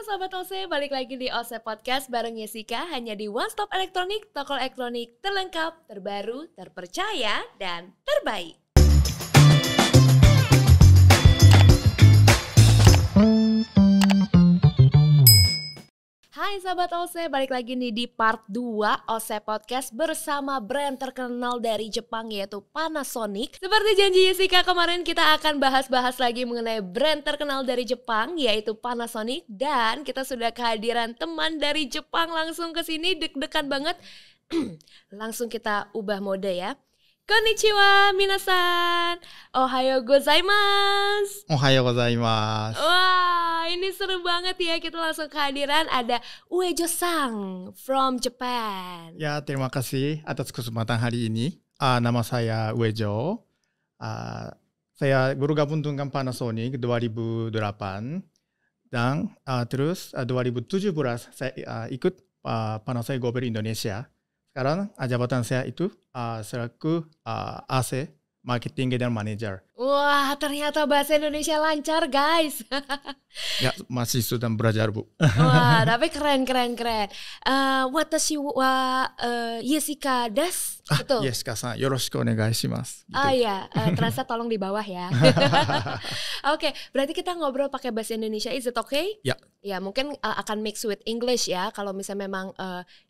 Sobat OC, balik lagi di OC Podcast bareng Yesika hanya di One Stop Elektronik, toko elektronik terlengkap, terbaru, terpercaya, dan terbaik. Hai Sobat OC, balik lagi nih di part 2 OC Podcast bersama brand terkenal dari Jepang yaitu Panasonic. Seperti janji Jessica kemarin, kita akan bahas-bahas lagi mengenai brand terkenal dari Jepang yaitu Panasonic. Dan kita sudah kehadiran teman dari Jepang langsung ke sini, deg-degan banget. Langsung kita ubah mode ya. Konnichiwa minasan, ohayo gozaimasu. Ohayo gozaimasu. Wah, ini seru banget ya, kita langsung kehadiran ada Uejo-san from Japan. Ya, terima kasih atas kesempatan hari ini. Nama saya Uejo. Saya bergabung dengan Panasonic 2008 dan terus 2017 saya ikut Panasonic Global Indonesia. Sekarang jabatan saya itu selaku AC Marketing General Manager. Wah, ternyata bahasa Indonesia lancar guys. Ya, masih sedang belajar Bu. Wah, tapi keren. Watashi wa Yesika desu. Betul. Yesika-san, yoroshiku onegai shimasu. Gitu. Iya, translate tolong di bawah ya. Oke, berarti kita ngobrol pakai bahasa Indonesia, is it okay? Ya. Ya, mungkin akan mix with English ya, kalau misalnya memang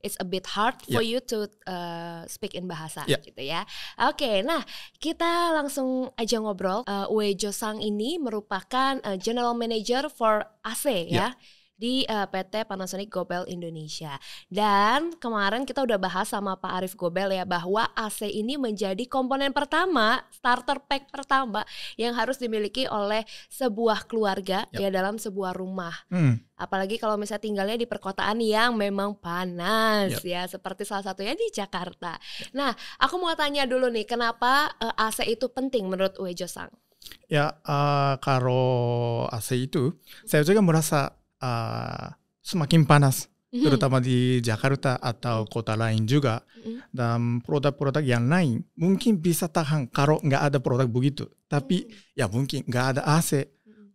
it's a bit hard for you to speak in bahasa gitu ya. Oke, nah kita langsung aja ngobrol. Uejo-san ini merupakan General Manager for AC ya. Di PT Panasonic Global Indonesia. Dan kemarin kita udah bahas sama Pak Arief Gobel ya, bahwa AC ini menjadi komponen pertama, starter pack pertama yang harus dimiliki oleh sebuah keluarga ya dalam sebuah rumah. Apalagi kalau misalnya tinggalnya di perkotaan yang memang panas ya, seperti salah satunya di Jakarta. Nah, aku mau tanya dulu nih, kenapa AC itu penting menurut Uejo-san? Ya, kalau AC itu, saya juga merasa semakin panas, terutama di Jakarta atau kota lain juga. Dan produk-produk yang lain mungkin bisa tahan kalau nggak ada produk begitu. Tapi ya mungkin nggak ada AC,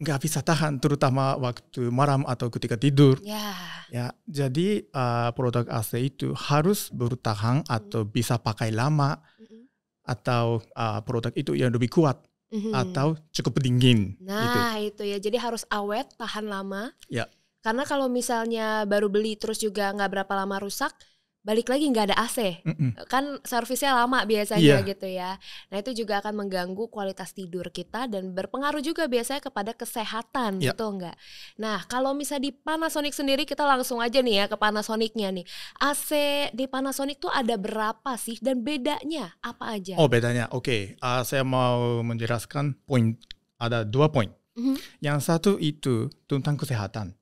nggak bisa tahan, terutama waktu malam atau ketika tidur. Ya, jadi produk AC itu harus bertahan atau bisa pakai lama, atau produk itu yang lebih kuat. Atau cukup dingin. Nah gitu. Itu ya, jadi harus awet, tahan lama. Ya. Karena kalau misalnya baru beli terus juga nggak berapa lama rusak, balik lagi nggak ada AC, kan servisnya lama biasanya gitu ya. Nah itu juga akan mengganggu kualitas tidur kita dan berpengaruh juga biasanya kepada kesehatan, betul nggak? Nah kalau misalnya di Panasonic sendiri, kita langsung aja nih ya ke Panasonicnya nih. AC di Panasonic tuh ada berapa sih dan bedanya apa aja? Oh bedanya, oke. Saya mau menjelaskan ada 2 poin. Yang satu itu tentang kesehatan.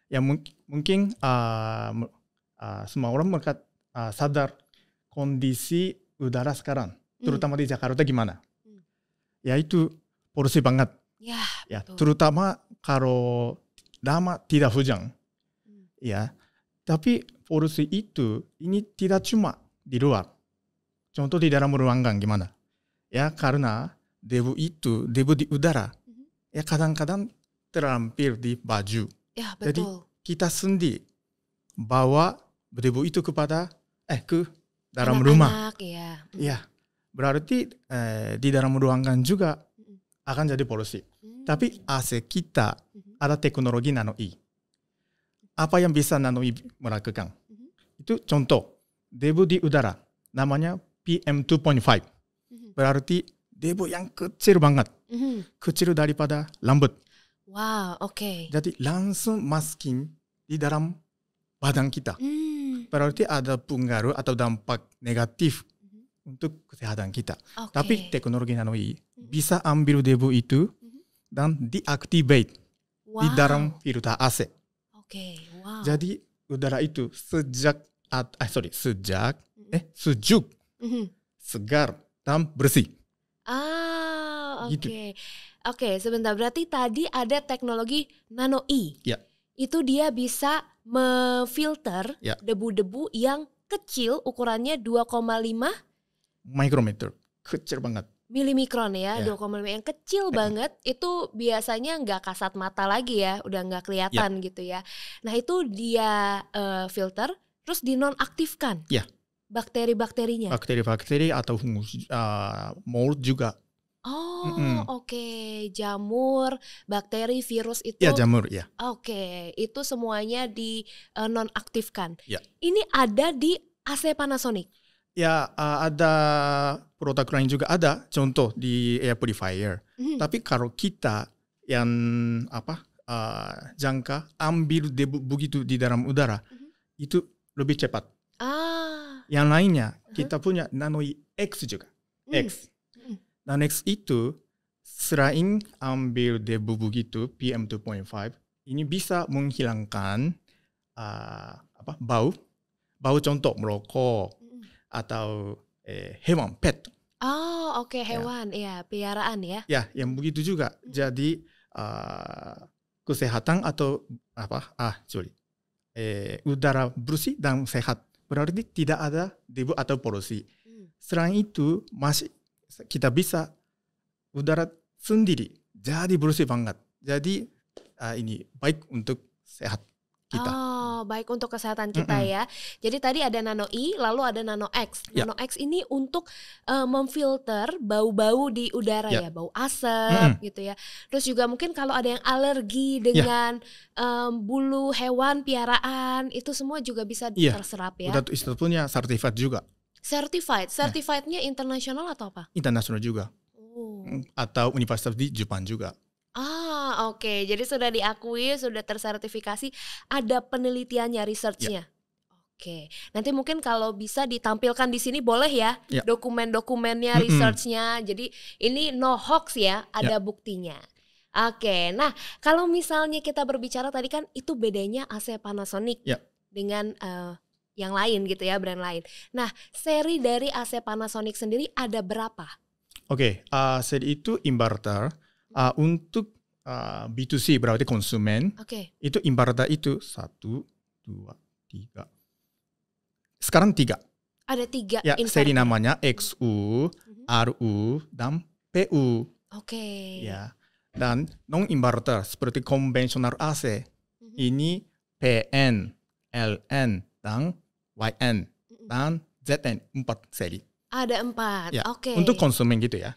Yang mungkin semua orang sadar kondisi udara sekarang, terutama di Jakarta gimana? Yaitu polusi banget. Ya, terutama kalau lama tidak hujan. Ya, tapi polusi itu ini tidak cuma di luar. Contoh di dalam ruangan gimana? Ya, karena debu di udara. Ya, kadang-kadang terampil di baju. Ya, betul. Jadi kita sendiri bawa debu itu ke dalam rumah. Ya, berarti di dalam ruangan juga akan jadi polusi. Tapi AC kita ada teknologi nano E. Apa yang bisa nano E melakukan? Itu contoh debu di udara, namanya PM2.5. Berarti debu yang kecil banget, kecil daripada rambut. Wow, oke. Jadi langsung masukin di dalam badan kita. Berarti ada pengaruh atau dampak negatif untuk kesehatan kita. Tapi teknologi nano E bisa ambil debu itu dan diactivate di dalam filter AC. Jadi udara itu sejuk, segar dan bersih. Oke. Oke, sebentar. Berarti tadi ada teknologi nano E. Ya. Itu dia bisa memfilter debu-debu yang kecil, ukurannya 2,5 mikrometer. Kecil banget. Milimikron ya, 2,5 yang kecil banget, itu biasanya nggak kasat mata lagi ya, udah nggak kelihatan gitu ya. Nah itu dia filter, terus dinonaktifkan bakteri-bakterinya. Bakteri-bakteri atau mold juga. Oh oke, jamur, bakteri, virus itu. Ya jamur ya. Oke, itu semuanya di nonaktifkan. Ya. Ini ada di AC Panasonic. Ya ada produk lain juga ada, contoh di air purifier. Tapi kalau kita yang jangka ambil debu begitu di dalam udara, itu lebih cepat. Yang lainnya kita punya NanoX juga. X. NanoX itu selain ambil debu begitu PM 2.5, ini bisa menghilangkan bau contoh merokok atau hewan pet. Oh oke, hewan ya, piaraan ya. Ya, yang begitu juga. Jadi kesehatan atau udara bersih dan sehat. Berarti tidak ada debu atau polusi. Selain itu masih kita bisa udara sendiri jadi bersih banget. Jadi ini baik untuk sehat kita. Oh, baik untuk kesehatan kita ya. Jadi tadi ada Nano I, lalu ada Nano X. Nano X ini untuk memfilter bau-bau di udara ya, bau asap gitu ya. Terus juga mungkin kalau ada yang alergi dengan bulu hewan piaraan, itu semua juga bisa terserap ya. Udah itu punya certified juga. Certifiednya internasional atau apa? Internasional juga. Atau universitas di Jepang juga. Oke. Jadi sudah diakui, sudah tersertifikasi, ada penelitiannya, researchnya. Oke. Nanti mungkin kalau bisa ditampilkan di sini boleh ya, dokumen-dokumennya, researchnya. Jadi ini no hoax ya, ada buktinya. Oke. Nah, kalau misalnya kita berbicara tadi kan itu bedanya AC Panasonic dengan yang lain gitu ya, brand lain. Nah, seri dari AC Panasonic sendiri ada berapa? Oke, seri itu inverter untuk B2C berarti konsumen. Itu inverter itu 1, 2, 3. Sekarang 3. Ada 3 ya, inverter. Seri namanya XU, RU, dan PU. Ya. Dan non-inverter seperti konvensional AC ini PN, LN, dan YN, dan ZN 4 seri. Ada 4, ya, untuk konsumen gitu ya.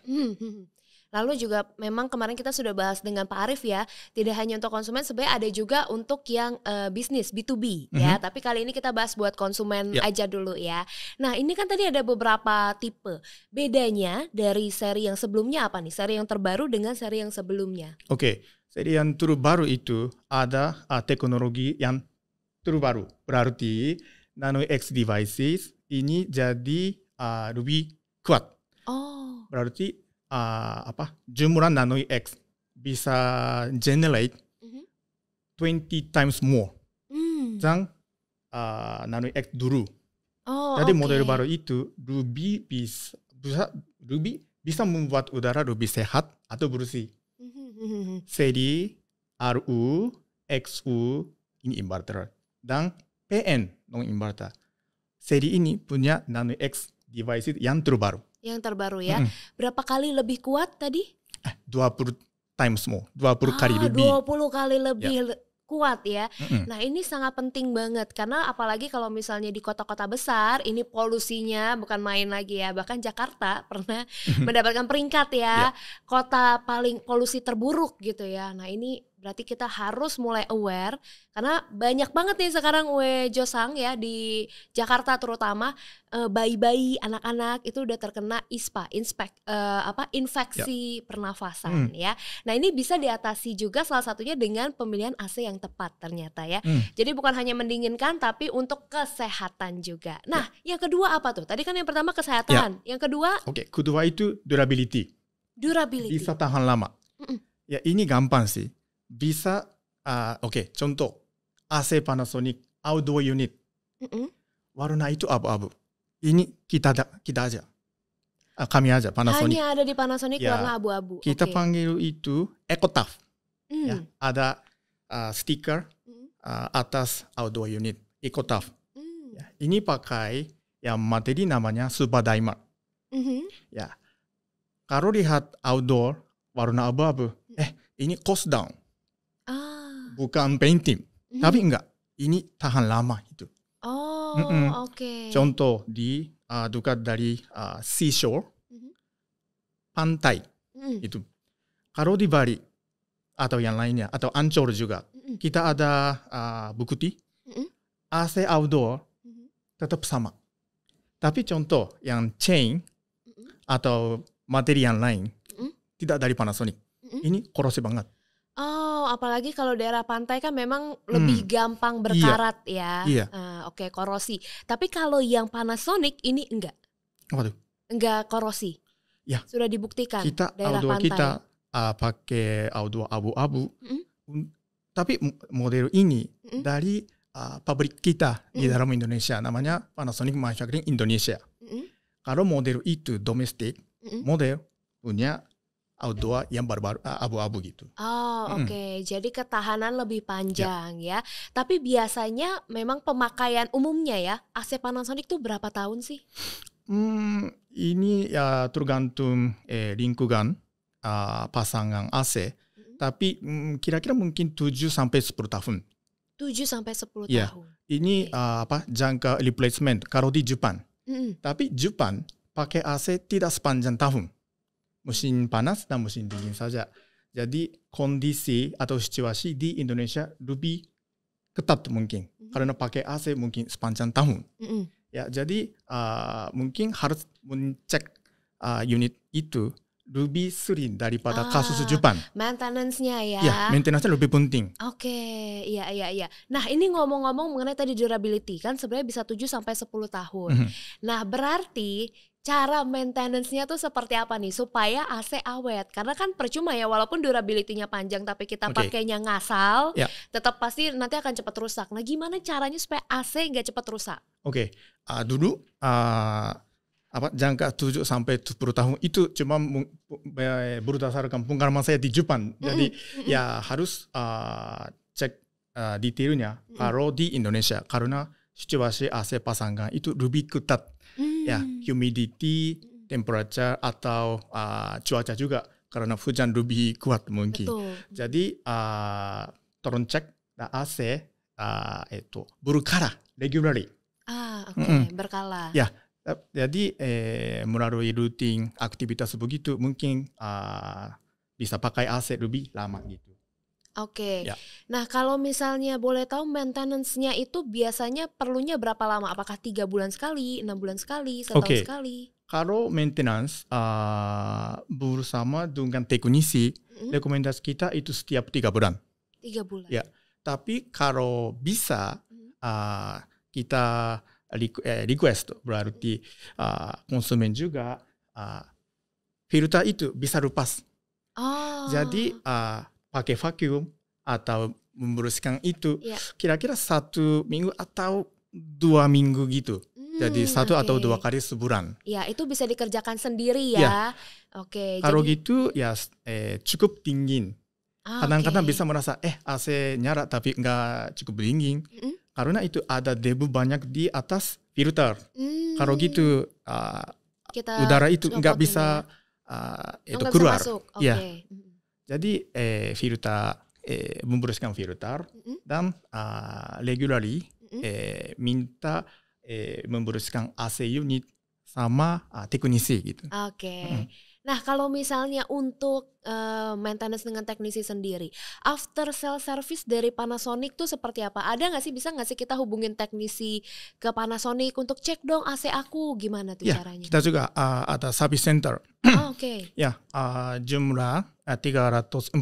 Lalu juga memang kemarin kita sudah bahas dengan Pak Arief ya, tidak hanya untuk konsumen, sebenarnya ada juga untuk yang bisnis B2B ya. Tapi kali ini kita bahas buat konsumen aja dulu ya. Nah ini kan tadi ada beberapa tipe. Bedanya dari seri yang sebelumnya apa nih? Seri yang terbaru dengan seri yang sebelumnya. Oke, seri yang terbaru itu ada teknologi yang terbaru. Berarti NanoX devices ini jadi lebih kuat. Berarti jumlah NanoX bisa generate 20 times more than NanoX dulu. Jadi model baru itu lebih bisa membuat udara lebih sehat atau bersih. Seri RU, XU ini inverter dan PN non-inverter. Seri ini punya NanoX device yang terbaru. Yang terbaru ya. Berapa kali lebih kuat tadi? 20 times more. 20 kali lebih. 20 kali lebih kuat ya. Nah ini sangat penting banget. Karena apalagi kalau misalnya di kota-kota besar, ini polusinya bukan main lagi ya. Bahkan Jakarta pernah mendapatkan peringkat ya. Kota paling polusi terburuk gitu ya. Nah ini berarti kita harus mulai aware. Karena banyak banget nih sekarang Josang ya di Jakarta terutama bayi-bayi, anak-anak itu udah terkena ISPA, infeksi pernafasan ya. Nah ini bisa diatasi juga salah satunya dengan pemilihan AC yang tepat ternyata ya. Jadi bukan hanya mendinginkan tapi untuk kesehatan juga. Nah yang kedua apa tuh? Tadi kan yang pertama kesehatan, yang kedua? Kedua itu durability. Bisa tahan lama. Ya ini gampang sih. Bisa, contoh AC Panasonic outdoor unit. Warna itu abu-abu. Ini kita aja. Kami aja Panasonic. Hanya ada di Panasonic warna abu-abu. Kita panggil itu EcoTough. Ya, ada stiker atas outdoor unit EcoTough. Ya, ini pakai yang materi namanya Super Dymer. Ya, Kalau lihat outdoor warna abu-abu, ini cost down, bukan painting, tapi enggak, ini tahan lama itu. Oke. Contoh di dekat dari seashore, pantai itu. Kalau di Bali atau yang lainnya atau Ancol juga, kita ada bukti AC outdoor tetap sama. Tapi contoh yang chain atau materi yang lain tidak dari Panasonic, ini korosif banget. Apalagi kalau daerah pantai kan memang lebih gampang berkarat ya. Iya. Oke, korosi. Tapi kalau yang Panasonic ini enggak. Apa tuh? Enggak korosi. Ya. Sudah dibuktikan Kita daerah outdoor pantai. kita pakai outdoor abu-abu. Tapi model ini dari pabrik kita di dalam Indonesia, namanya Panasonic Manufacturing Indonesia. Kalau model itu domestik, model punya outdoor yang baru-baru abu-abu gitu. Oke. Jadi ketahanan lebih panjang ya. Tapi biasanya memang pemakaian umumnya ya, AC Panasonic tuh berapa tahun sih? Ini ya tergantung lingkungan pasangan AC. Tapi kira-kira mungkin 7 sampai 10 tahun. 7 sampai 10 Ya. tahun. Ini jangka replacement kalau di Jepang. Tapi Jepang pakai AC tidak sepanjang tahun. Musim panas dan musim dingin saja. Jadi kondisi atau situasi di Indonesia lebih ketat mungkin. Karena pakai AC mungkin sepanjang tahun. Ya, jadi mungkin harus mencek unit itu lebih sering daripada kasus Jepang. Maintenance-nya ya. Ya, maintenance-nya lebih penting. Oke, iya. Nah, ini ngomong-ngomong mengenai tadi durability kan sebenarnya bisa 7 sampai 10 tahun. Nah, berarti cara maintenance-nya tuh seperti apa nih supaya AC awet? Karena kan percuma ya walaupun durability-nya panjang tapi kita pakainya ngasal, tetap pasti nanti akan cepat rusak. Nah, gimana caranya supaya AC nggak cepat rusak? Dulu jangka 7 sampai 10 tahun itu cuma berdasarkan pengalaman saya di Jepang. Jadi ya harus cek detailnya kalau di Indonesia karena situasi AC pasangan itu lebih ketat. Ya, humidity, temperature atau cuaca juga karena hujan lebih kuat mungkin. Betul. Jadi tolong cek AC itu berkala regularly. Berkala. Ya, jadi melalui rutin aktivitas begitu mungkin bisa pakai AC lebih lama gitu. Oke. Ya. Nah, kalau misalnya boleh tahu maintenance-nya itu biasanya perlunya berapa lama? Apakah 3 bulan sekali, 6 bulan sekali, setahun sekali? Kalau maintenance bersama dengan teknisi, rekomendasi kita itu setiap 3 bulan. 3 bulan. Ya. Tapi kalau bisa kita request berarti konsumen juga filter itu bisa lepas. Jadi pakai vacuum atau membersihkan itu kira-kira 1 minggu atau 2 minggu gitu. Jadi 1 atau 2 kali sebulan. Ya, itu bisa dikerjakan sendiri ya. Oke. Kalau gitu ya cukup dingin. Kadang-kadang bisa merasa AC nyala tapi nggak cukup dingin. Karena itu ada debu banyak di atas filter. Kalau gitu udara itu nggak bisa itu keluar. Ya. Jadi filter membersihkan filter dan regularly minta membersihkan AC unit sama teknisi gitu. Oke. Nah, kalau misalnya untuk maintenance dengan teknisi sendiri, after sale service dari Panasonic tuh seperti apa? Ada nggak sih, bisa nggak sih kita hubungin teknisi ke Panasonic untuk cek dong AC aku, gimana tuh caranya? Kita juga ada service center. Ya, jumlah 340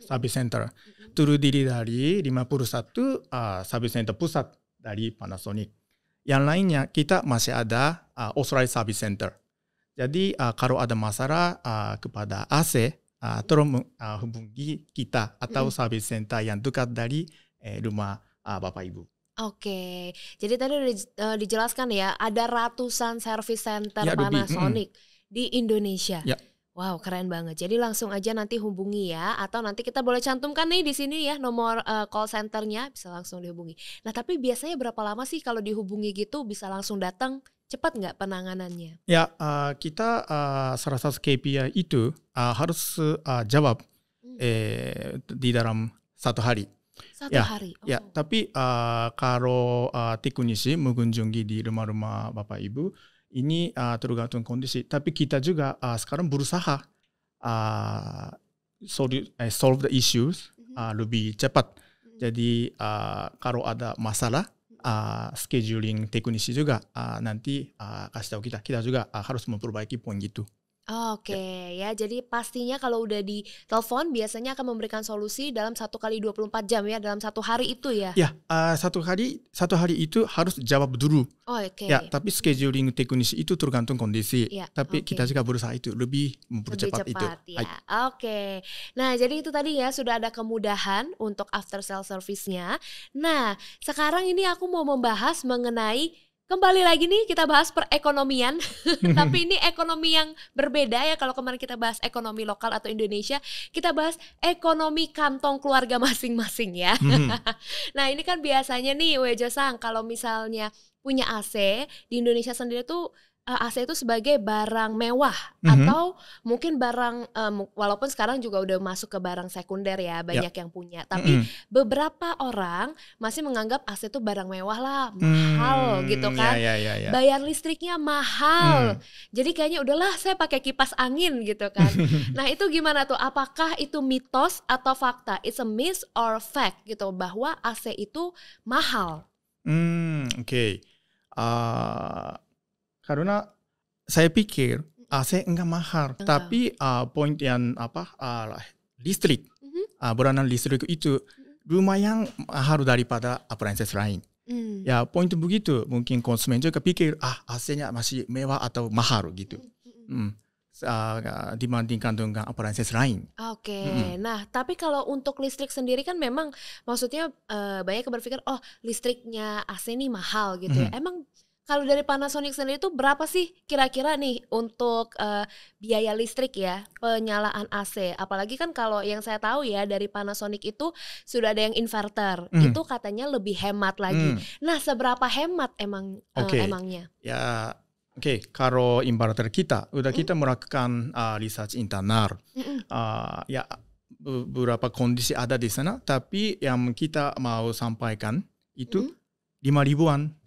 service center. Terdiri dari 51 service center pusat dari Panasonic. Yang lainnya kita masih ada authorized service center. Jadi kalau ada masalah kepada AC, tolong hubungi kita atau service center yang dekat dari rumah Bapak Ibu. Oke, jadi tadi udah dijelaskan ya, ada ratusan service center Panasonic di Indonesia. Ya. Wow, keren banget. Jadi langsung aja nanti hubungi ya, atau nanti kita boleh cantumkan nih di sini ya nomor call centernya, bisa langsung dihubungi. Nah, tapi biasanya berapa lama sih kalau dihubungi gitu bisa langsung datang Cepat nggak penanganannya? Ya, kita salah satu KPI itu harus jawab di dalam 1 hari. 1 Ya, hari? ya. Tapi kalau teknisi mengunjungi di rumah-rumah Bapak Ibu, ini tergantung kondisi. Tapi kita juga sekarang berusaha solve the issues lebih cepat. Jadi kalau ada masalah, scheduling teknisi juga nanti kasih tahu kita juga harus memperbaiki poin gitu. Oke, ya. Jadi pastinya kalau udah di telepon biasanya akan memberikan solusi dalam 1 kali 24 jam ya, dalam 1 hari itu ya? Ya, 1 hari itu harus jawab dulu. Oke. Ya, tapi scheduling teknisi itu tergantung kondisi. Ya, Tapi kita juga berusaha itu lebih mempercepat itu. Ya. Oke. Nah, jadi itu tadi ya sudah ada kemudahan untuk after sale service-nya. Nah, sekarang ini aku mau membahas mengenai, kembali lagi nih kita bahas perekonomian, tapi ini ekonomi yang berbeda ya. Kalau kemarin kita bahas ekonomi lokal atau Indonesia, kita bahas ekonomi kantong keluarga masing-masing ya. Nah ini kan biasanya nih Uejo-san, kalau misalnya punya AC, di Indonesia sendiri tuh AC itu sebagai barang mewah atau mungkin barang, walaupun sekarang juga udah masuk ke barang sekunder ya, banyak yang punya. Tapi beberapa orang masih menganggap AC itu barang mewah lah, mahal gitu kan. Bayar listriknya mahal. Jadi kayaknya udahlah saya pakai kipas angin gitu kan. Nah itu gimana tuh? Apakah itu mitos atau fakta? It's a myth or fact gitu bahwa AC itu mahal? Oke. Karena saya pikir AC enggak mahal, tapi poin yang listrik, bulanan listrik itu lumayan mahal daripada appliances lain. Ya poin begitu, mungkin konsumen juga pikir AC-nya masih mewah atau mahal gitu. Dibandingkan dengan appliances lain. Oke. Nah tapi kalau untuk listrik sendiri kan memang maksudnya banyak yang berpikir listriknya AC ini mahal gitu ya. Emang kalau dari Panasonic sendiri itu berapa sih kira-kira nih untuk biaya listrik ya penyalaan AC? Apalagi kan kalau yang saya tahu ya dari Panasonic itu sudah ada yang inverter, itu katanya lebih hemat lagi. Nah seberapa hemat emangnya? Ya kalau inverter kita kita melakukan research internal. Ya beberapa kondisi ada di sana, tapi yang kita mau sampaikan itu 5.000-an.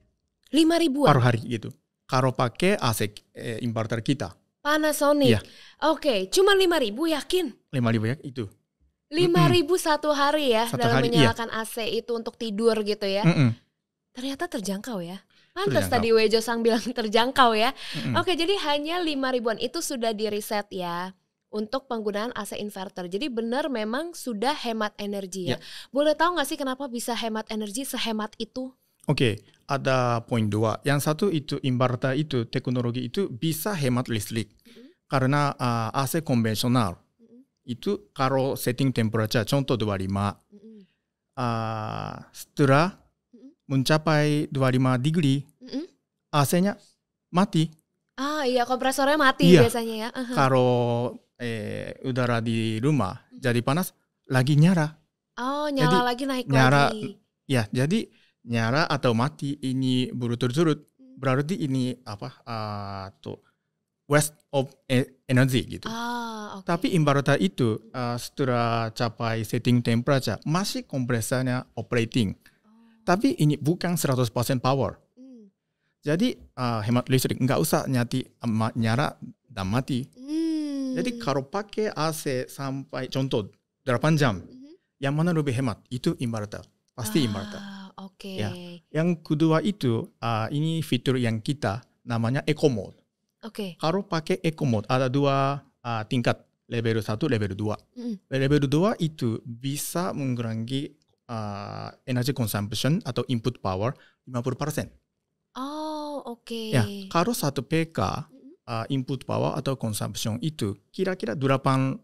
5.000-an? Per hari gitu. Kalau pakai AC inverter kita. Panasonic? Oke, cuma 5.000 yakin? 5.000 ya itu. 5.000 1 hari ya dalam menyalakan AC itu untuk tidur gitu ya. Ternyata terjangkau ya. Pantas tadi Uejo-san bilang terjangkau ya. Oke, jadi hanya 5.000-an itu sudah di riset ya untuk penggunaan AC inverter. Jadi benar memang sudah hemat energi ya. Boleh tahu nggak sih kenapa bisa hemat energi sehemat itu? Oke, ada poin 2. Yang satu itu inverter itu, teknologi itu bisa hemat listrik. Karena AC konvensional itu kalau setting temperature contoh 25, setelah mencapai 25 degree, AC-nya mati. Iya, kompresornya mati biasanya ya. Kalau udara di rumah jadi panas, lagi nyala. Nyala jadi, lagi naik lagi. Ya, jadi nyala atau mati ini berturut-turut, berarti ini waste of energy gitu. Tapi inverter itu setelah capai setting temperature masih kompresornya operating. Tapi ini bukan 100% power. Jadi hemat listrik, nggak usah nyala dan mati. Jadi kalau pakai AC sampai contoh 8 jam, yang mana lebih hemat? Itu inverter. Pasti inverter. Ya. Yang kedua itu ini fitur yang kita namanya Eco Mode. Kalau pakai Eco Mode ada 2 tingkat, level 1, level 2. Level 2 itu bisa mengurangi energy consumption atau input power 50%. Ya, kalau 1 PK input power atau consumption itu kira-kira 800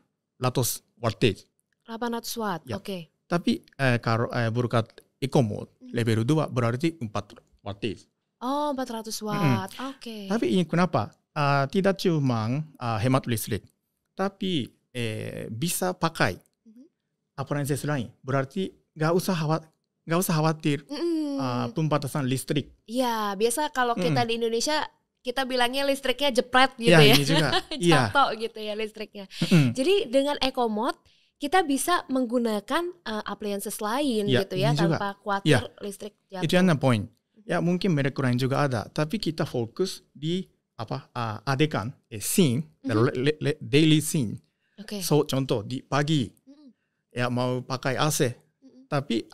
wattage. 800 watt. Ya. Tapi kalau berkat Eco Mode level 2 berarti 4 wattage. 400 watt. Tapi ini kenapa? Tidak cuma hemat listrik, tapi bisa pakai appliances lain. Berarti nggak usah khawatir pembatasan listrik. Ya, biasa kalau kita di Indonesia kita bilangnya listriknya jepret gitu ya. ya. Ini juga. Jatuh gitu ya listriknya. Jadi dengan EcoMode kita bisa menggunakan appliances lain gitu ya tanpa khawatir listrik jatuh. Itu yang poin. Ya mungkin merek lain juga ada, tapi kita fokus di adegan scene, daily scene. So contoh di pagi ya mau pakai AC, tapi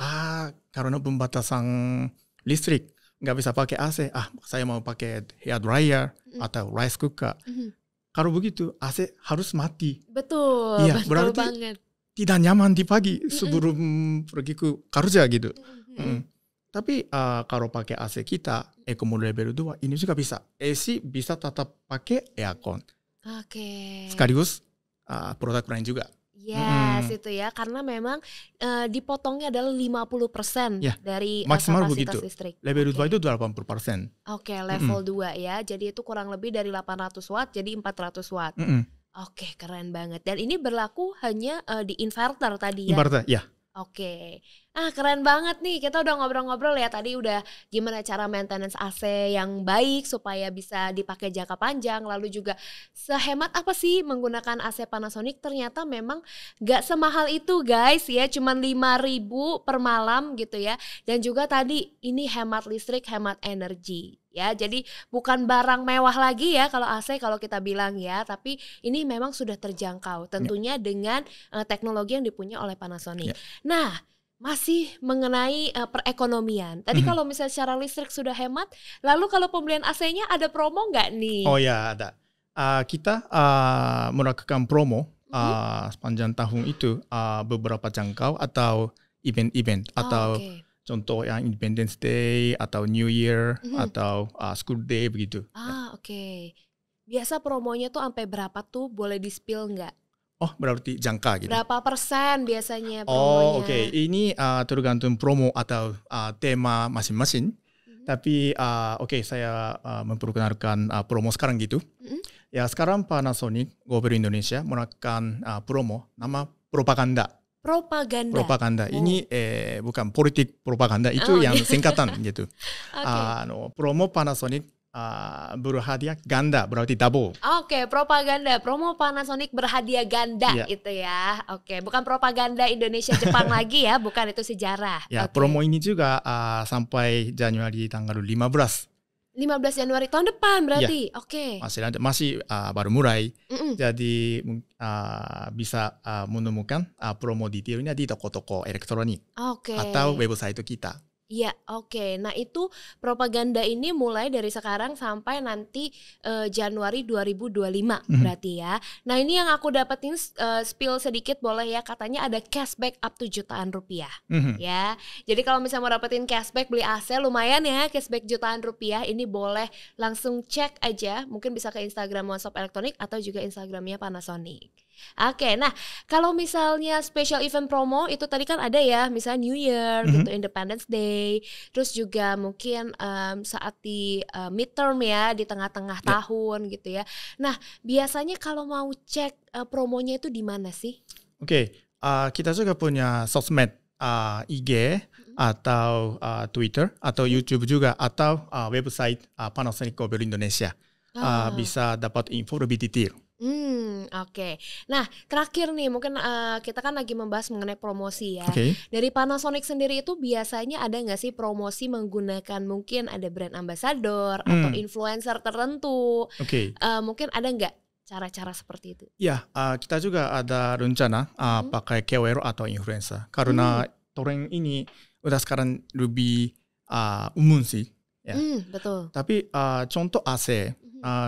karena pembatasan listrik nggak bisa pakai AC, saya mau pakai hair dryer atau rice cooker. Kalau begitu AC harus mati. Betul, ya, betul berarti banget. Tidak nyaman di pagi sebelum pergi ke kerja gitu. Tapi kalau pakai AC kita, EcoMode level 2 ini juga bisa. AC bisa tetap pakai aircon. Sekaligus produk lain juga. Yes, itu ya, karena memang dipotongnya adalah 50% dari maksimal kapasitas begitu. listrik. Level 2 itu 80%. Level 2 ya. Jadi itu kurang lebih dari 800 watt jadi 400 watt. Keren banget. Dan ini berlaku hanya di inverter tadi ya. Inverter, ya. Keren banget nih. Kita udah ngobrol-ngobrol ya. Tadi udah gimana cara maintenance AC yang baik supaya bisa dipakai jangka panjang. Lalu juga sehemat apa sih menggunakan AC Panasonic. Ternyata memang gak semahal itu guys ya. Cuman 5.000 per malam gitu ya. Dan juga tadi ini hemat listrik, hemat energi. Ya, jadi bukan barang mewah lagi ya kalau AC kalau kita bilang ya, tapi ini memang sudah terjangkau tentunya dengan teknologi yang dipunya oleh Panasonic. Nah, masih mengenai perekonomian. Tadi kalau misalnya secara listrik sudah hemat, lalu kalau pembelian AC-nya ada promo nggak nih? Oh ya, ada. Kita melakukan promo sepanjang tahun itu beberapa jangkau atau event-event atau contoh yang Independence Day atau New Year atau School Day begitu. Biasa promonya tuh sampai berapa tuh? Boleh di-spill nggak? Oh, berarti jangka gitu. Berapa persen biasanya promonya? Ini tergantung promo atau tema masing-masing. Tapi saya memperkenalkan promo sekarang gitu. Ya sekarang Panasonic Global Indonesia melakukan promo nama propaganda. Propaganda. Ini bukan politik propaganda, itu yang singkatan gitu. Promo Panasonic berhadiah ganda, berarti double. Propaganda. Promo Panasonic berhadiah ganda itu ya. Bukan propaganda Indonesia Jepang lagi ya, bukan, itu sejarah. Ya, promo ini juga sampai Januari tanggal 15 Januari tahun depan berarti. Masih baru mulai. Jadi bisa menemukan promo detailnya di toko-toko elektronik atau website kita. Iya, Nah itu propaganda ini mulai dari sekarang sampai nanti Januari 2025 berarti ya. Nah ini yang aku dapetin spill sedikit boleh ya, katanya ada cashback up to jutaan rupiah. Ya, jadi kalau misalnya mau dapetin cashback beli AC lumayan ya, cashback jutaan rupiah. Ini boleh langsung cek aja, mungkin bisa ke Instagram One Stop Electronic atau juga Instagramnya Panasonic. Nah kalau misalnya special event promo itu tadi kan ada ya, misalnya New Year gitu, Independence Day, terus juga mungkin saat di midterm ya, di tengah-tengah tahun gitu ya. Nah biasanya kalau mau cek promonya itu di mana sih? Kita juga punya sosmed, IG atau Twitter atau YouTube juga, atau website Panasonic Global Indonesia. Bisa dapat info lebih detail. Nah terakhir nih, mungkin kita kan lagi membahas mengenai promosi ya. Dari Panasonic sendiri itu biasanya ada nggak sih promosi menggunakan mungkin ada brand ambassador atau influencer tertentu? Mungkin ada nggak cara-cara seperti itu? Ya, kita juga ada rencana pakai KOL atau influencer, karena tren ini udah sekarang lebih umum sih. Ya. Betul. Tapi contoh AC,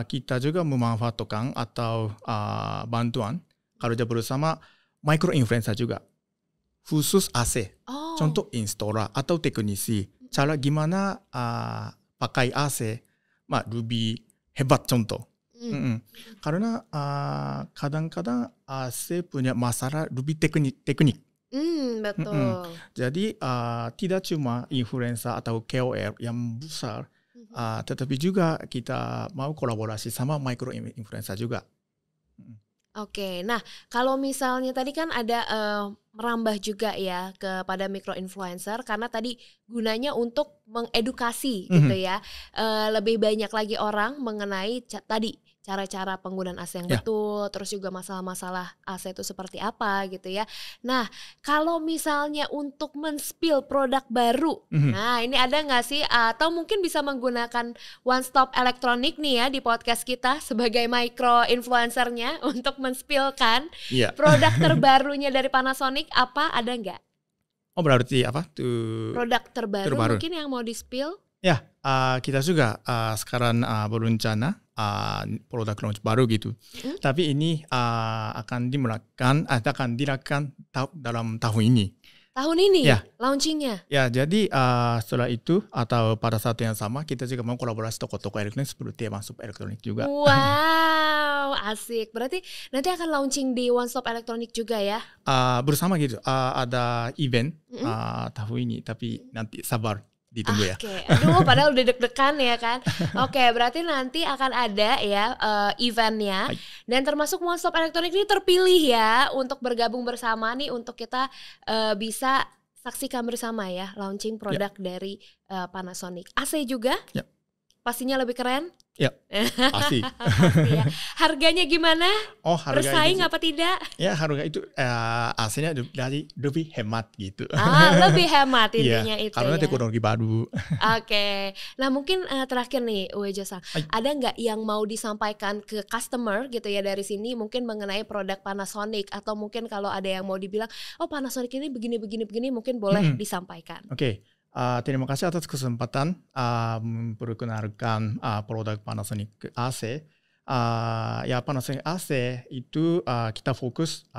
kita juga memanfaatkan atau bantuan kerja bersama micro influencer juga, khusus AC. Contoh installer atau teknisi, cara gimana pakai AC lebih hebat contoh. Karena kadang-kadang AC punya masalah lebih teknik. Betul. Jadi tidak cuma influencer atau KOL yang besar, tetapi juga kita mau kolaborasi sama micro influencer juga. Oke, nah kalau misalnya tadi kan ada merambah juga ya kepada micro influencer karena tadi gunanya untuk mengedukasi gitu ya, lebih banyak lagi orang mengenai tadi cara-cara penggunaan AC yang betul, terus juga masalah-masalah AC itu seperti apa gitu ya. Nah kalau misalnya untuk men-spill produk baru, nah ini ada nggak sih atau mungkin bisa menggunakan One Stop Elektronik nih ya di podcast kita sebagai micro influencernya untuk men-spillkan produk terbarunya dari Panasonic, apa ada nggak? Oh berarti apa produk terbaru mungkin yang mau di-spill? Ya, kita juga sekarang berencana produk launch baru gitu. Tapi ini akan dilakukan dalam tahun ini. Tahun ini ya launchingnya? Ya, jadi setelah itu atau pada saat yang sama kita juga mau kolaborasi toko-toko elektronik seperti One Stop Elektronik juga. Wow, asik. Berarti nanti akan launching di One Stop Elektronik juga ya? Bersama gitu. Ada event tahun ini, tapi nanti sabar. Ditunggu ya. Oke, aduh padahal udah deg-degan ya kan. Oke, berarti nanti akan ada ya eventnya. Dan termasuk One Stop Elektronik ini terpilih ya untuk bergabung bersama nih untuk kita bisa saksikan bersama ya launching produk dari Panasonic. AC juga? Pastinya lebih keren? Ya, pasti. Ya. Harganya gimana? Oh, harga bersaing itu, apa tidak? Ya, harga itu AC-nya lebih hemat gitu. Lebih hemat intinya itu karena ya. teknologi baru. Oke. Nah, mungkin terakhir nih Uejo-san, ada nggak yang mau disampaikan ke customer gitu ya dari sini mungkin mengenai produk Panasonic atau mungkin kalau ada yang mau dibilang, oh Panasonic ini begini mungkin boleh disampaikan. Oke. Terima kasih atas kesempatan memperkenalkan produk Panasonic AC. Ya Panasonic AC itu kita fokus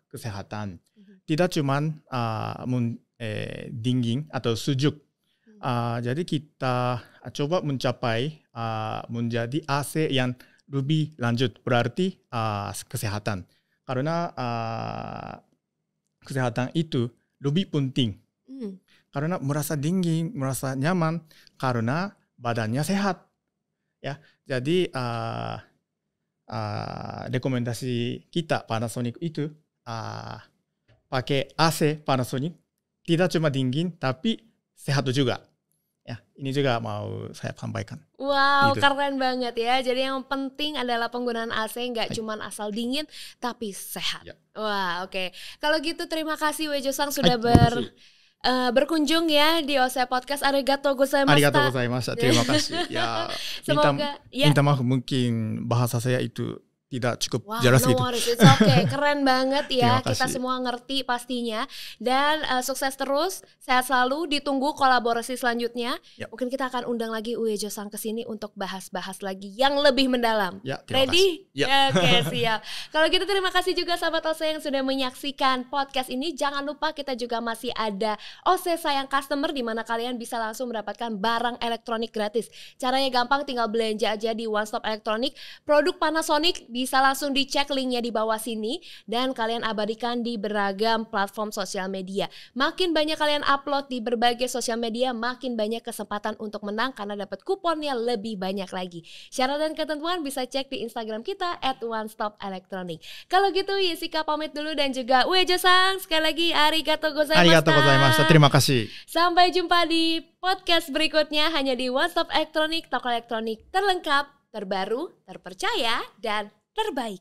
kesehatan. Tidak cuma dingin atau sejuk. Jadi kita coba mencapai menjadi AC yang lebih lanjut, berarti kesehatan. Karena kesehatan itu lebih penting. Karena merasa dingin, merasa nyaman, karena badannya sehat. Ya, jadi rekomendasi kita Panasonic itu pakai AC Panasonic, tidak cuma dingin tapi sehat juga. Ya, ini juga mau saya sampaikan. Wow, gitu. Keren banget ya. Jadi yang penting adalah penggunaan AC nggak cuma asal dingin tapi sehat. Wah, oke. Kalau gitu terima kasih Uejo-san sudah berkunjung ya di OSE Podcast. Arigatou gozaimashita. Arigatou gozaimashita. Terima kasih. Ya, minta maaf mungkin bahasa saya itu tidak cukup jelas gitu. It's okay. Keren banget ya. Kita semua ngerti pastinya. Dan sukses terus, sehat selalu. Ditunggu kolaborasi selanjutnya. Mungkin kita akan undang lagi Uejo-san ke sini untuk bahas-bahas lagi yang lebih mendalam. Ready? Oke, siap. Kalau gitu terima kasih juga sahabat OSE yang sudah menyaksikan podcast ini. Jangan lupa kita juga masih ada OSE Sayang Customer di mana kalian bisa langsung mendapatkan barang elektronik gratis. Caranya gampang, tinggal belanja aja di One Stop Elektronik. Produk Panasonic bisa langsung dicek linknya di bawah sini dan kalian abadikan di beragam platform sosial media. Makin banyak kalian upload di berbagai sosial media, makin banyak kesempatan untuk menang karena dapat kuponnya lebih banyak lagi. Syarat dan ketentuan bisa cek di Instagram kita @onestopelektronik. Kalau gitu Yesika pamit dulu dan juga Uejo-san sekali lagi arigatou gozaimashita. Arigatou gozaimashita. Terima kasih. Sampai jumpa di podcast berikutnya hanya di One Stop Elektronik, toko elektronik terlengkap, terbaru, terpercaya, dan terbaik.